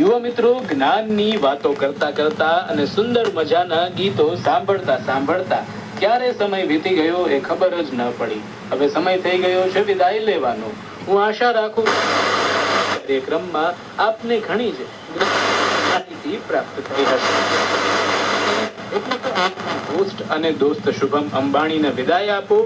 યુવા મિત્રો, જ્ઞાનની વાતો કરતા કરતા અને સુંદર મજાના ગીતો સાંભળતા સાંભળતા ક્યારે સમય વીતી ગયો એ ખબર જ ન પડી. હવે સમય થઈ ગયો છે વિદાય લેવાનો. હું આશા રાખું કાર્યક્રમમાં આપને ઘણી જ માહિતી પ્રાપ્ત થઈ હશે. એટલે તો આપના હોસ્ટ અને દોસ્ત શુભમ અંબાણીને વિદાય આપો.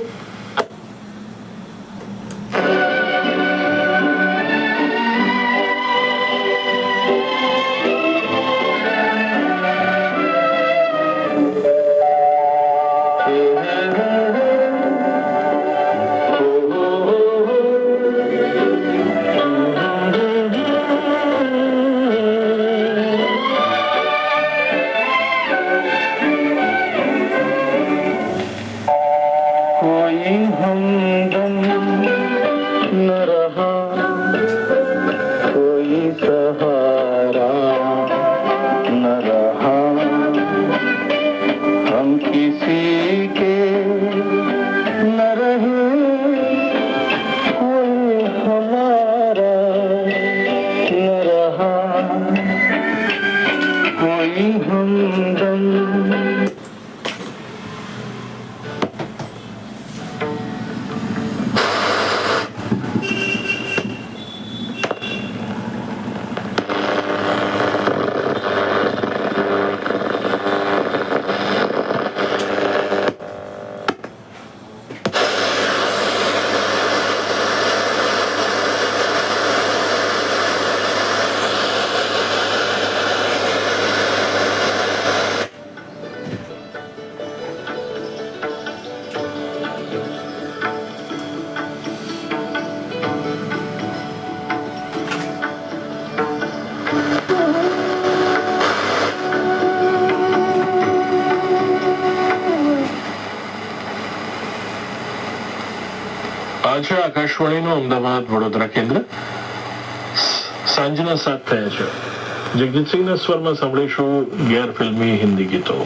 कोई हमदम न रहा, कोई सहारा न रहा, हम किसी के न रहे, कोई हमारा न रहा, कोई हमदम. આજે આકાશવાણીનું અમદાવાદ વડોદરા કેન્દ્ર સાંજના 7 થયા છે. જગજીતસિંહના સ્વરમાં સાંભળીશું ગેર ફિલ્મી હિન્દી ગીતો.